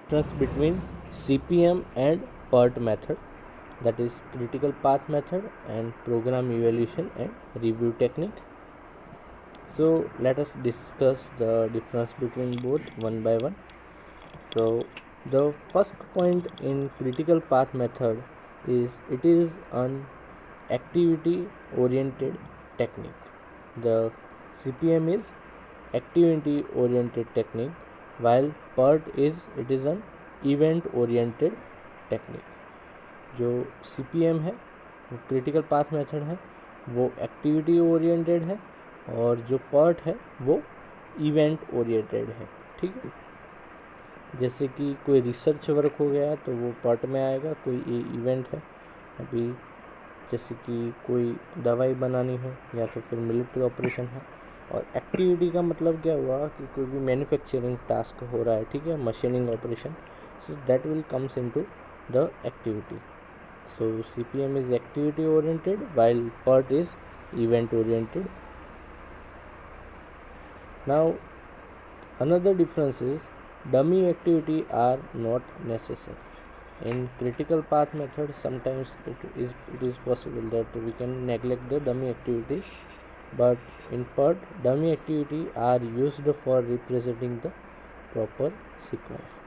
difference between CPM and PERT method, that is critical path method and program evaluation and review technique. So let us discuss the difference between both one by one. So the first point in critical path method is it is an activity oriented technique. The CPM is activity oriented technique while PERT is an event oriented technique. जो CPM है वो critical path method है, वो activity oriented है, और जो PERT है वो इवेंट ओरिएंटेड है. ठीक है, जैसे कि कोई रिसर्च वर्क हो गया तो वो PERT में आएगा, कोई इवेंट है. अभी जैसे कि कोई दवाई बनानी हो या तो फिर मिलिट्री ऑपरेशन है. और एक्टिविटी का मतलब क्या हुआ कि कोई भी मैन्युफैक्चरिंग टास्क हो रहा है, ठीक है, machining operation, so that will comes into the activity. So CPM is activity oriented while PERT is event oriented. Now another difference is dummy activity are not necessary. In critical path method sometimes it is possible that we can neglect the dummy activities, but in PERT dummy activity are used for representing the proper sequence.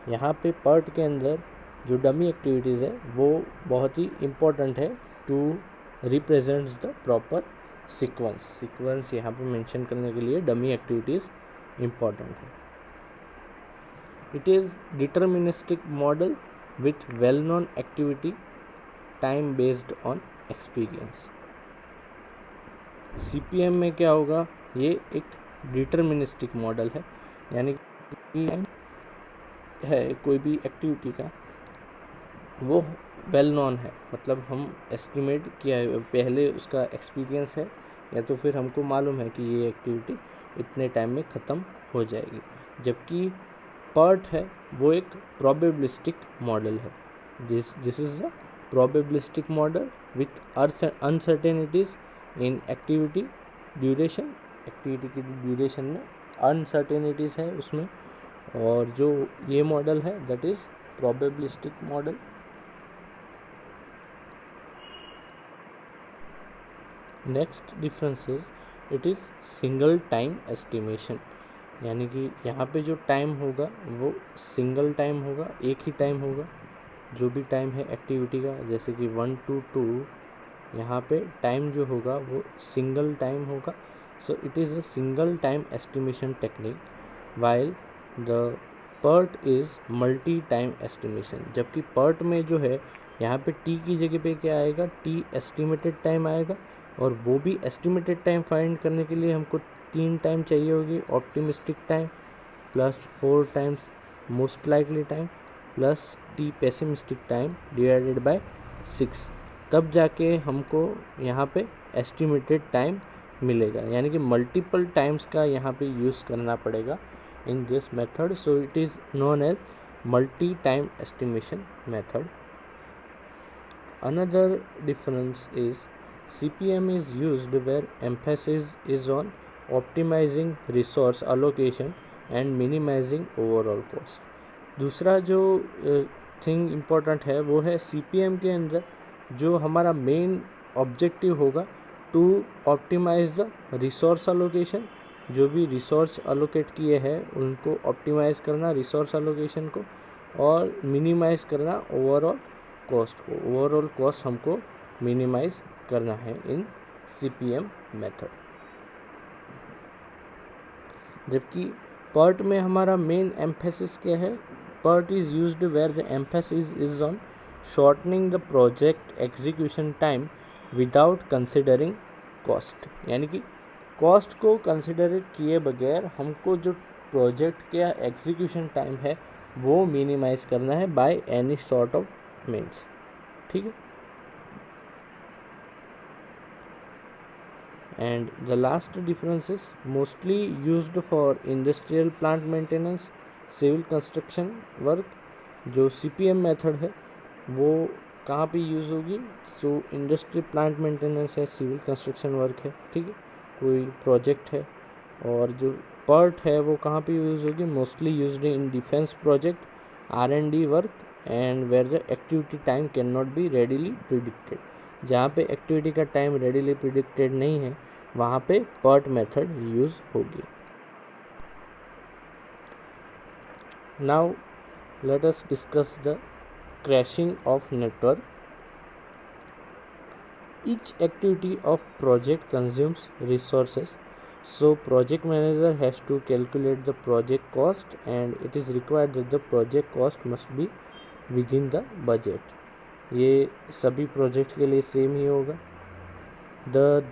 यहाँ पे PERT के अंदर जो dummy activities है वो बहुत ही important है to represents the proper sequence यहाँ पे मेंशन करने के लिए डमी एक्टिविटीज़ इम्पोर्टेंट है. It is deterministic model with well known activity time based on experience. CPM में क्या होगा, ये एक डिटर्मिनिस्टिक मॉडल है, यानी कि है कोई भी एक्टिविटी का वो वेल नॉन है, मतलब हम एस्टिमेट किया है, पहले उसका एक्सपीरियंस है या तो फिर हमको मालूम है कि ये एक्टिविटी इतने टाइम में ख़त्म हो जाएगी. जबकि PERT है वो एक प्रोबेबिलिस्टिक मॉडल है. This is a probabilistic model with uncertainties in activity duration. Activity की ड्यूरेशन में अनसर्टेनिटीज़ है उसमें, और जो ये मॉडल है that is probabilistic model. Next difference is it is single time estimation, यानी कि यहाँ पे जो टाइम होगा वो सिंगल टाइम होगा, एक ही टाइम होगा. जो भी टाइम है एक्टिविटी का, जैसे कि 1 to 2, यहाँ पे टाइम जो होगा वो सिंगल टाइम होगा. सो it is a single time estimation technique while the PERT is multi time estimation. जबकि PERT में जो है यहाँ पे T की जगह पे क्या आएगा, T एस्टिमेटेड टाइम आएगा, और वो भी एस्टिमेटेड टाइम फाइंड करने के लिए हमको 3 टाइम चाहिए होगी, optimistic time plus 4 times most likely time plus T pessimistic time divided by 6. तब जाके हमको यहाँ पे एस्टिमेटेड टाइम मिलेगा, यानी कि मल्टीपल टाइम्स का यहाँ पे यूज़ करना पड़ेगा in this method. So it is known as multi-time estimation method. Another difference is CPM is used where emphasis is on optimizing resource allocation and minimizing overall cost. दूसरा जो thing important है वो है CPM के अंदर जो हमारा main objective होगा to optimise the resource allocation. जो भी रिसोर्स अलोकेट किए हैं उनको ऑप्टिमाइज़ करना, रिसोर्स अलोकेशन को, और मिनिमाइज़ करना ओवरऑल कॉस्ट को. ओवरऑल कॉस्ट हमको मिनिमाइज़ करना है इन CPM मेथड. जबकि PERT में हमारा मेन एम्फेसिस क्या है, PERT is used where the emphasis is on shortening the project execution time without considering cost. यानी कि कॉस्ट को कंसिडर किए बगैर हमको जो प्रोजेक्ट का एग्जीक्यूशन टाइम है वो मिनिमाइज़ करना है by any sort of means. ठीक है. And the last difference is mostly used for industrial plant maintenance, civil construction work. जो CPM मेथड है वो कहाँ पे यूज़ होगी, सो इंडस्ट्री प्लांट मेंटेनेंस है, सिविल कंस्ट्रक्शन वर्क है, ठीक है, कोई प्रोजेक्ट है. और जो PERT है वो कहाँ पे यूज़ होगी, mostly used in defence project, R&D work and where the activity time can not be readily predicted. जहाँ पे एक्टिविटी का टाइम रेडिली प्रिडिक्टेड नहीं है वहाँ पे PERT मेथड यूज़ होगी. Now let us discuss the crashing of network. Each activity of project consumes resources, so project manager has to calculate the project cost and it is required that the project cost must be within the budget. ये सभी project के लिए same ही होगा.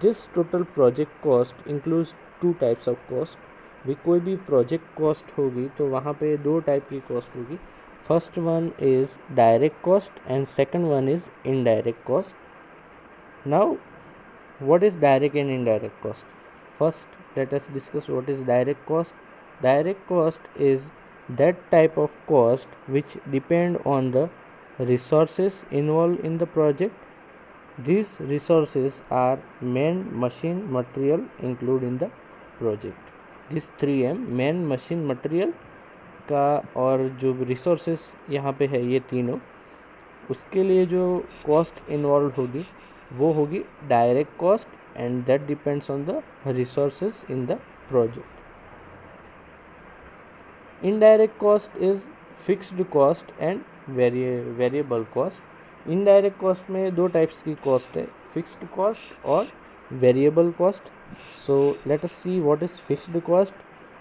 This total project cost includes two types of cost. भी कोई भी project cost होगी तो वहाँ पे दो टाइप की कॉस्ट होगी. First one is direct cost and second one is indirect cost. Now, what is direct and indirect cost? First, let us discuss what is direct cost. Direct cost is that type of cost which depend on the resources involved in the project. These resources are man, machine, material included in the project. These 3M, man, machine, material का और जो resources यहाँ पे है ये तीनों, उसके लिए जो कॉस्ट इन्वॉल्व होगी वो होगी direct cost and that depends on the resources in the project. Indirect cost is fixed cost and variable cost. Indirect cost में दो टाइप्स की कॉस्ट है, फिक्स्ड कॉस्ट और variable cost. So let us see what is fixed cost.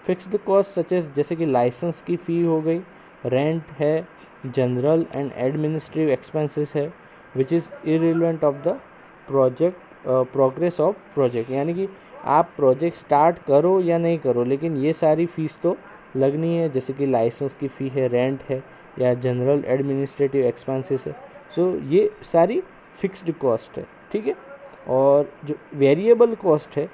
Fixed cost such as जैसे कि licence की फ़ी हो गई, रेंट है, जनरल एंड एडमिनिस्ट्रेटिव एक्सपेंसेस है which is irrelevant of the project progress of project. यानी कि आप प्रोजेक्ट स्टार्ट करो या नहीं करो लेकिन ये सारी फ़ीस तो लगनी है, जैसे कि लाइसेंस की फ़ी है, रेंट है या जनरल एडमिनिस्ट्रेटिव एक्सपेंसेस है. सो ये सारी फिक्स्ड कॉस्ट है, ठीक है. और जो वेरिएबल कॉस्ट है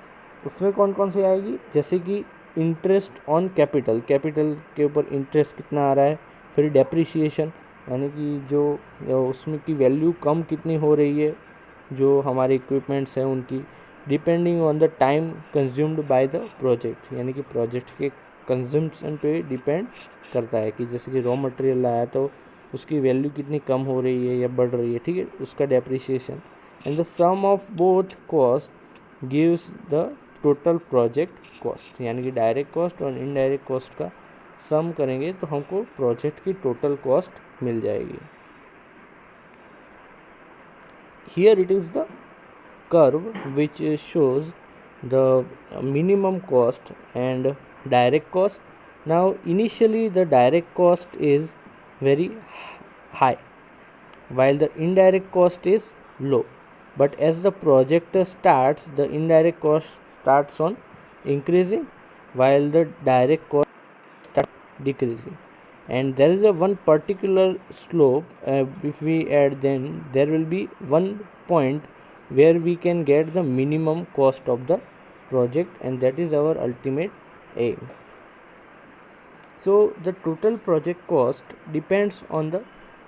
उसमें कौन कौन सी आएगी, जैसे कि इंटरेस्ट ऑन कैपिटल, कैपिटल के ऊपर इंटरेस्ट कितना आ रहा है. फिर डेप्रिसिएशन यानी कि जो उसमें की वैल्यू कम कितनी हो रही है जो हमारे इक्विपमेंट्स हैं उनकी, depending on the time consumed by the project. यानी कि प्रोजेक्ट के कंजम्पशन पे डिपेंड करता है कि जैसे कि रॉ मटेरियल लाया तो उसकी वैल्यू कितनी कम हो रही है या बढ़ रही है, ठीक है, उसका depreciation. And the sum of both cost gives the total project cost. यानी कि डायरेक्ट कॉस्ट और इनडायरेक्ट कॉस्ट का सम करेंगे तो हमको प्रोजेक्ट की टोटल कॉस्ट मिल जाएगी. Here it is the curve which shows the minimum cost and direct cost. Now initially the direct cost is very high while the indirect cost is low, but as the project starts the indirect cost starts on increasing while the direct cost starts decreasing. And there is a one particular slope, if we add then there will be one point where we can get the minimum cost of the project and that is our ultimate aim. So the total project cost depends on the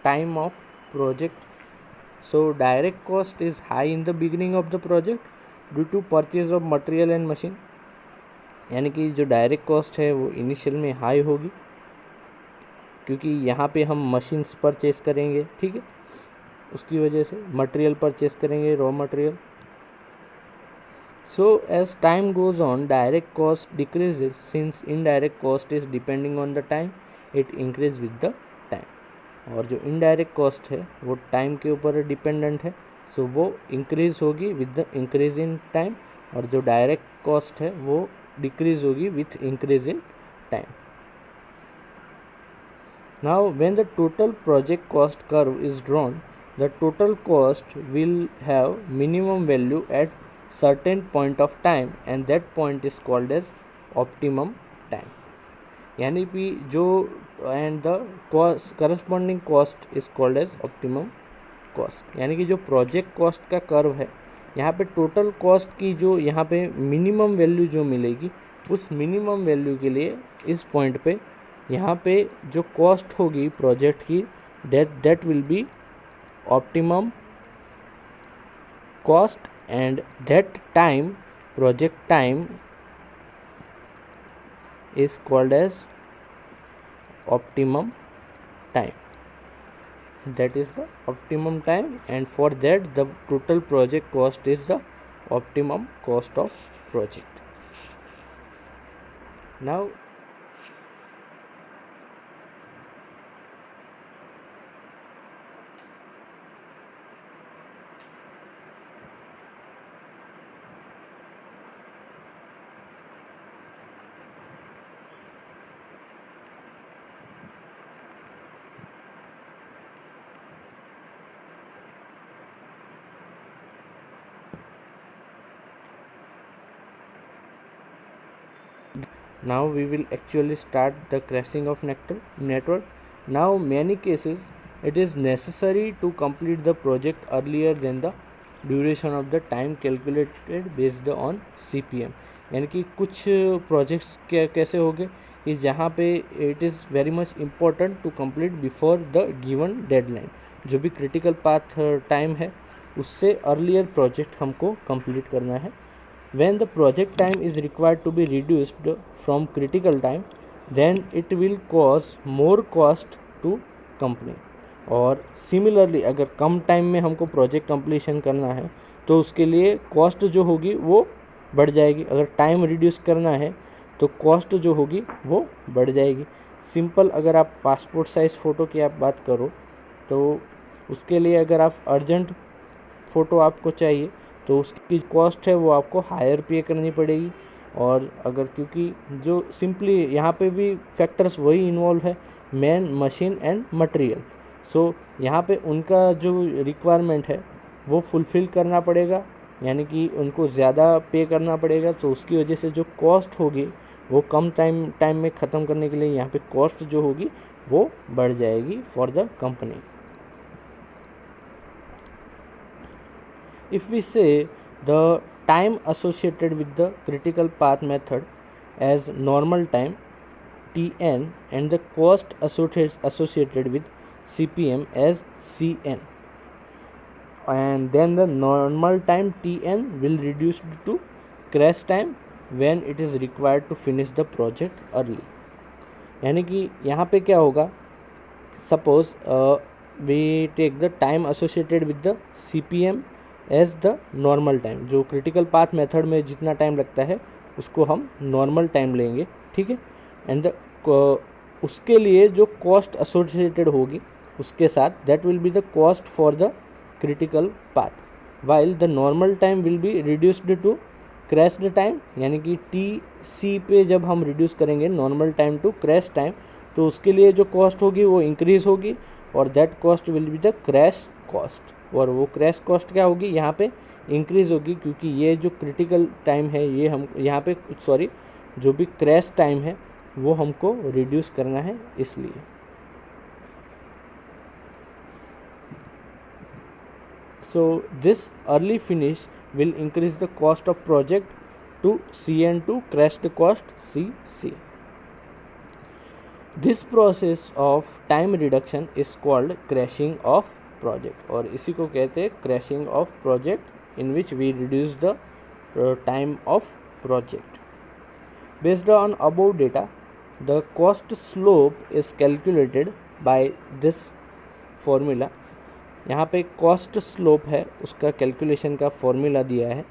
time of project. So direct cost is high in the beginning of the project due to purchase of material and machine. यानी कि जो direct cost है वो initial में high होगी क्योंकि यहाँ पे हम मशीन्स परचेस करेंगे, ठीक है, उसकी वजह से मटेरियल परचेस करेंगे, raw material. So as time goes on direct cost decreases since indirect cost is depending on the time, it increase with the time. और जो indirect cost है वो time के ऊपर डिपेंडेंट है, so वो increase होगी with the increase in time और जो direct cost है वो decrease होगी with increase in time. Now when the total project cost curve is drawn, the total cost will have minimum value at certain point of time and that point is called as optimum time. यानी कि जो and the cost corresponding cost is called as optimum cost. यानी कि जो project cost का curve है यहाँ पे टोटल कॉस्ट की जो यहाँ पे मिनिमम वैल्यू जो मिलेगी उस मिनिमम वैल्यू के लिए इस पॉइंट पे यहाँ पे जो कॉस्ट होगी प्रोजेक्ट की that will be optimum cost and that time project time is called as optimum time, that is the optimum time, and for that the total project cost is the optimum cost of project. Now now we will actually start the crashing of network. Now many cases it is necessary to complete the project earlier than the duration of the time calculated based on CPM. यानी कि कुछ projects कैसे हो गए कि जहाँ पे it is very much important to complete before the given deadline. जो भी क्रिटिकल पाथ टाइम है उससे अर्लियर प्रोजेक्ट हमको कंप्लीट करना है. When the project time is required to be reduced from critical time, then it will cause more cost to company. और similarly अगर कम time में हमको प्रोजेक्ट कंप्लीशन करना है तो उसके लिए कॉस्ट जो होगी वो बढ़ जाएगी. अगर टाइम रिड्यूस करना है तो कॉस्ट जो होगी वो बढ़ जाएगी. सिंपल अगर आप पासपोर्ट साइज़ फ़ोटो की आप बात करो तो उसके लिए अगर आप अर्जेंट फ़ोटो आपको चाहिए तो उसकी कॉस्ट है वो आपको हायर पे करनी पड़ेगी. और अगर क्योंकि जो सिंपली यहाँ पे भी फैक्टर्स वही इन्वॉल्व है, मैन, मशीन एंड मटेरियल. सो यहाँ पे उनका जो रिक्वायरमेंट है वो फुलफ़िल करना पड़ेगा, यानी कि उनको ज़्यादा पे करना पड़ेगा. तो उसकी वजह से जो कॉस्ट होगी वो कम टाइम में ख़त्म करने के लिए यहाँ पे कॉस्ट जो होगी वो बढ़ जाएगी for the company. If we say the time associated with the critical path method as normal time Tn and the cost associated with CPM as Cn, and then the normal time Tn will reduce to crash time when it is required to finish the project early. यानी कि यहाँ पे क्या होगा, suppose we take the time associated with the CPM as the normal time. जो critical path method में जितना time लगता है उसको हम नॉर्मल टाइम लेंगे, ठीक है. एंड उसके लिए जो कॉस्ट एसोसिएटेड होगी उसके साथ that will be the cost for the critical path, while the normal time will be reduced to crash the time. यानी कि TC पे जब हम रिड्यूस करेंगे normal time to crash time तो उसके लिए जो कॉस्ट होगी वो इंक्रीज़ होगी और that cost will be the crash cost. और वो क्रैश कॉस्ट क्या होगी, यहाँ पे इंक्रीज़ होगी क्योंकि ये जो क्रिटिकल टाइम है ये हम यहाँ पे जो भी क्रैश टाइम है वो हमको रिड्यूस करना है इसलिए. So this early finish will increase the cost of project to CN to crash the cost CC. This process of time reduction is called crashing of project. और इसी को कहते हैं crashing of project, in which we reduce the time of project. Based on above data the cost slope is calculated by this formula. यहाँ पे cost slope है उसका calculation का फॉर्मूला दिया है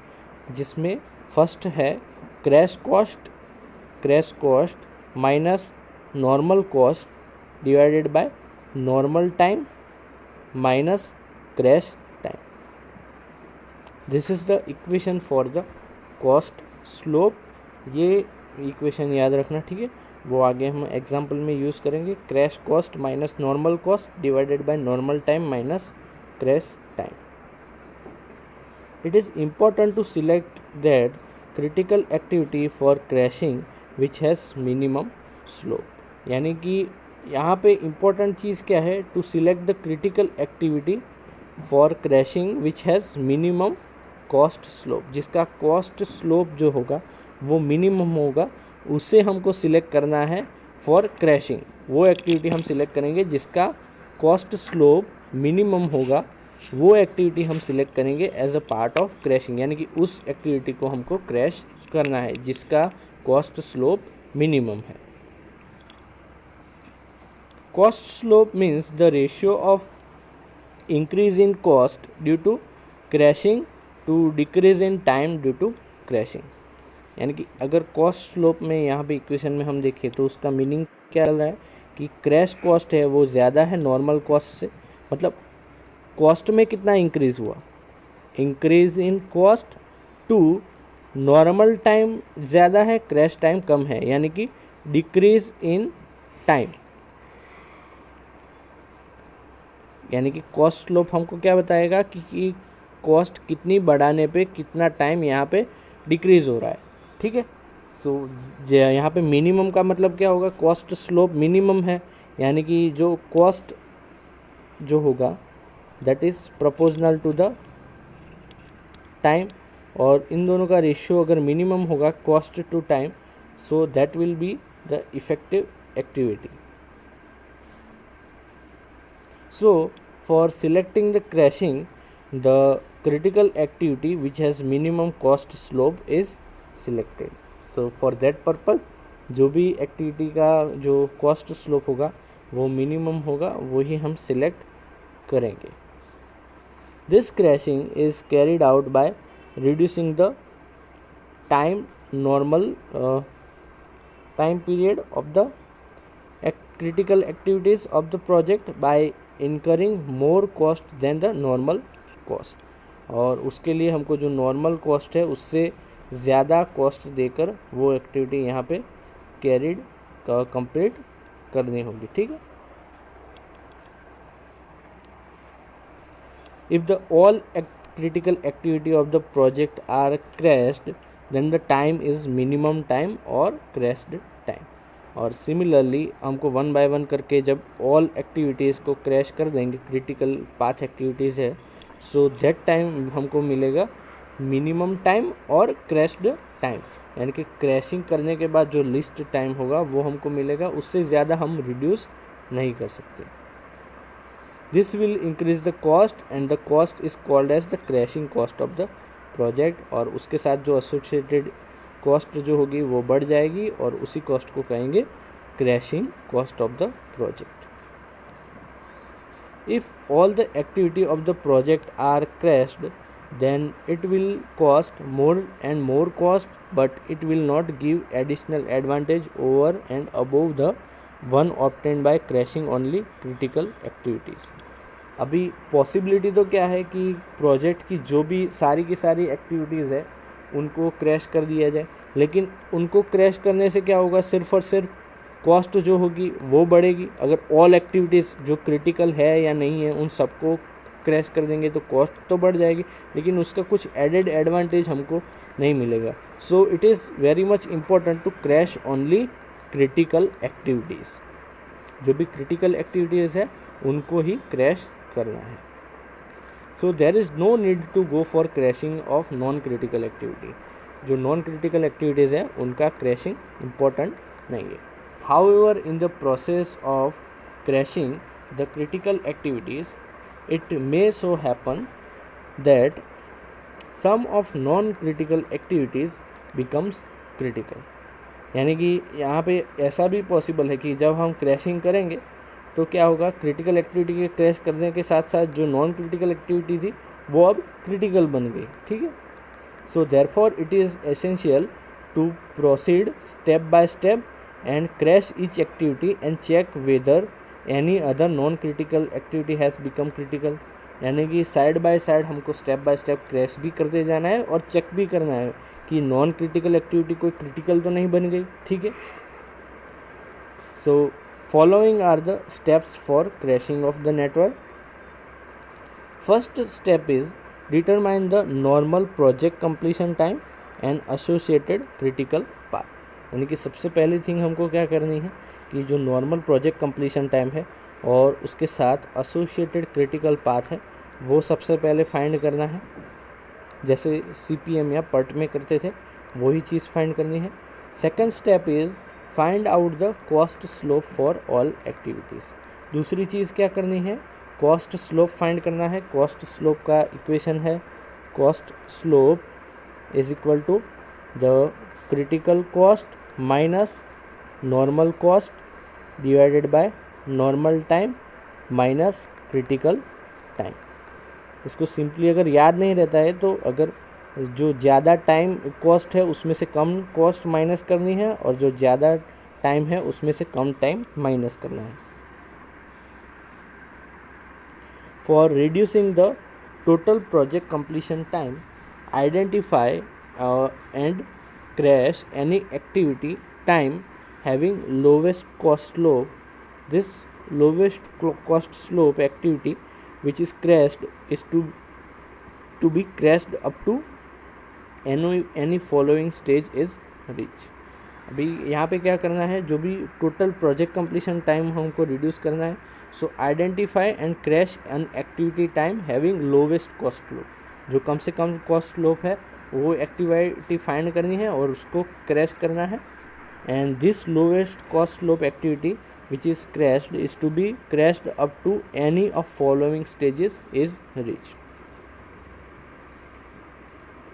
जिसमें फर्स्ट है crash cost minus normal cost divided by normal time minus crash time. This is the equation for the cost slope. ये इक्वेशन याद रखना, ठीक है. वो आगे हम एग्जांपल में यूज़ करेंगे. Crash cost minus normal cost divided by normal time minus crash time. It is important to select that critical activity for crashing which has minimum slope. यानी कि यहाँ पे इम्पोर्टेंट चीज़ क्या है, to select the critical activity for crashing which has minimum cost slope. जिसका cost slope जो होगा वो मिनिमम होगा उसे हमको सिलेक्ट करना है फॉर क्रैशिंग. वो एक्टिविटी हम सिलेक्ट करेंगे जिसका कॉस्ट स्लोप मिनिमम होगा, वो एक्टिविटी हम सिलेक्ट करेंगे as a part of crashing. यानी कि उस एक्टिविटी को हमको क्रैश करना है जिसका कॉस्ट स्लोप मिनिमम है. cost slope means the ratio of increase in cost due to crashing to decrease in time due to crashing. यानी कि अगर कॉस्ट स्लोप में यहाँ पे इक्वेशन में हम देखें तो उसका मीनिंग क्या चल रहा है कि क्रैश कॉस्ट है वो ज़्यादा है नॉर्मल कॉस्ट से, मतलब कॉस्ट में कितना इंक्रीज़ हुआ, increase in cost to normal time ज़्यादा है, क्रैश टाइम कम है, यानी कि डिक्रीज इन टाइम। यानी कि कॉस्ट स्लोप हमको क्या बताएगा कि कॉस्ट कितनी बढ़ाने पे कितना टाइम यहाँ पे डिक्रीज़ हो रहा है, ठीक है। सो यहाँ पे मिनिमम का मतलब क्या होगा, कॉस्ट स्लोप मिनिमम है, यानी कि जो कॉस्ट जो होगा that is proportional to the time, और इन दोनों का रेशियो अगर मिनिमम होगा cost to time, so that will be the effective activity. So for selecting the crashing, the critical activity which has minimum cost slope is selected. So for that purpose जो भी activity का जो cost slope होगा वो minimum होगा वही हम select करेंगे. This crashing is carried out by reducing the time normal time period of the critical activities of the project by incurring more cost than the normal cost. और उसके लिए हमको जो नॉर्मल कॉस्ट है उससे ज़्यादा कॉस्ट देकर वो एक्टिविटी यहाँ पे कैरिड कंप्लीट करनी होगी, ठीक है. If the all critical activity of the project are crashed, then the time is minimum time or crashed time. और सिमिलरली हमको वन बाय वन करके जब ऑल एक्टिविटीज़ को क्रैश कर देंगे, क्रिटिकल पाथ एक्टिविटीज़ है, सो दैट टाइम हमको मिलेगा मिनिमम टाइम और क्रैश्ड टाइम. यानी कि क्रैशिंग करने के बाद जो लिस्ट टाइम होगा वो हमको मिलेगा, उससे ज़्यादा हम रिड्यूस नहीं कर सकते. This will increase the cost and the cost is called as the crashing cost of the project. और उसके साथ जो एसोसिएटेड कॉस्ट जो होगी वो बढ़ जाएगी और उसी कॉस्ट को कहेंगे crashing cost of the project. If all the activity of the project are crashed then it will cost more and more cost, but it will not give additional advantage over and above the one obtained by crashing only critical activities. अभी possibility तो क्या है कि project की जो भी सारी की सारी एक्टिविटीज़ है उनको क्रैश कर दिया जाए, लेकिन उनको क्रैश करने से क्या होगा, सिर्फ और सिर्फ कॉस्ट जो होगी वो बढ़ेगी. अगर ऑल एक्टिविटीज़ जो क्रिटिकल है या नहीं है उन सबको क्रैश कर देंगे तो कॉस्ट तो बढ़ जाएगी, लेकिन उसका कुछ एडेड एडवांटेज हमको नहीं मिलेगा. So it is very much important to crash only critical activities. जो भी क्रिटिकल एक्टिविटीज़ है उनको ही क्रैश करना है. So there is no need to go for crashing of non critical activity. जो नॉन क्रिटिकल एक्टिविटीज़ हैं उनका क्रैशिंग इम्पॉर्टेंट नहीं है. However in the process of crashing the critical activities, it may so happen that some of non-critical activities becomes critical. यानी कि यहाँ पे ऐसा भी पॉसिबल है कि जब हम क्रैशिंग करेंगे तो क्या होगा, क्रिटिकल एक्टिविटी के क्रैश करने के साथ साथ जो नॉन क्रिटिकल एक्टिविटी थी वो अब क्रिटिकल बन गई, ठीक है. So therefore it is essential to proceed step by step and crash each activity and check whether any other non critical activity has become critical. यानी कि साइड बाय साइड हमको स्टेप बाय स्टेप क्रैश भी करते जाना है और check भी करना है कि नॉन क्रिटिकल एक्टिविटी कोई क्रिटिकल तो नहीं बन गई, ठीक है. So following are the steps for crashing of the network. First step is determine the normal project completion time and associated critical path. यानी कि सबसे पहली थिंग हमको क्या करनी है कि जो नॉर्मल प्रोजेक्ट कंप्लीशन टाइम है और उसके साथ एसोसिएटेड क्रिटिकल पाथ है वो सबसे पहले फाइंड करना है. जैसे CPM या PERT में करते थे वही चीज़ फाइंड करनी है. Second step is find out the cost slope for all activities. दूसरी चीज़ क्या करनी है, कॉस्ट स्लोप फाइंड करना है. कॉस्ट स्लोप का इक्वेशन है cost slope is equal to the critical cost minus normal cost divided by normal time minus critical time. इसको simply अगर याद नहीं रहता है तो अगर जो ज़्यादा टाइम कॉस्ट है उसमें से कम कॉस्ट माइनस करनी है और जो ज़्यादा टाइम है उसमें से कम टाइम माइनस करना है। For reducing the total project completion time, identify and crash any activity time having lowest cost slope. This lowest cost slope activity which is crashed is to be crashed up to any following stage is reached. अभी यहाँ पे क्या करना है, जो भी total project completion time हमको reduce करना है, सो identify and crash an activity time having lowest cost slope, जो कम से कम कॉस्ट स्लोप है वो एक्टिविटी फाइंड करनी है और उसको क्रैश करना है। And this lowest cost slope activity which is crashed is to be crashed up to any of following stages is reached.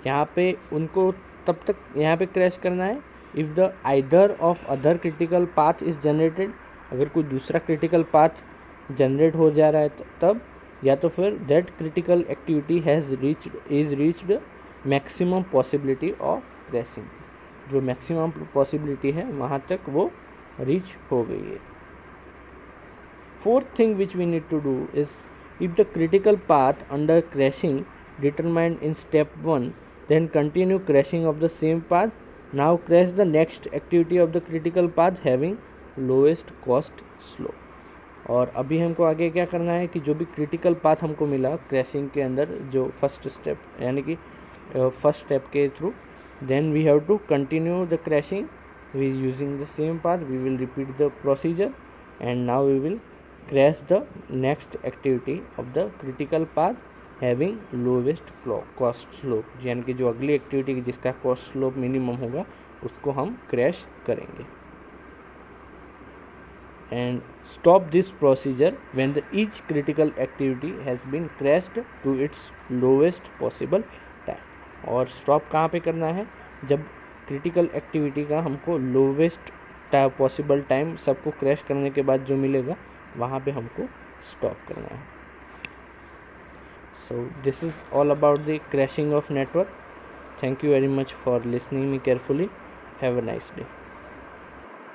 यहाँ पे उनको तब तक यहाँ पे क्रैश करना है if the either of other critical path is generated, अगर कोई दूसरा critical path जनरेट हो जा रहा है तब, या तो फिर that critical activity is reached maximum possibility of crashing, जो मैक्सिमम पॉसिबिलिटी है वहाँ तक वो रीच हो गई है। Fourth thing which we need to do is if the critical path under crashing determined in step 1, then continue crashing of the same path, now crash the next activity of the critical path having lowest cost slope. और अभी हमको आगे क्या करना है कि जो भी क्रिटिकल पाथ हमको मिला क्रैशिंग के अंदर, जो फर्स्ट स्टेप यानी कि फर्स्ट स्टेप के through, then we have to continue the crashing with using the same path. We will repeat the procedure and now we will crash the next activity of the critical path having lowest cost slope, यानी कि जो अगली activity जिसका cost slope minimum होगा उसको हम crash करेंगे। and stop this procedure when each critical activity has been crashed to its lowest possible time. और स्टॉप कहाँ पे करना है, जब क्रिटिकल एक्टिविटी का हमको लोवेस्ट पॉसिबल टाइम सबको क्रैश करने के बाद जो मिलेगा वहाँ पे हमको स्टॉप करना है। So this is all about the crashing of network. Thank you very much for listening me carefully. Have a nice day.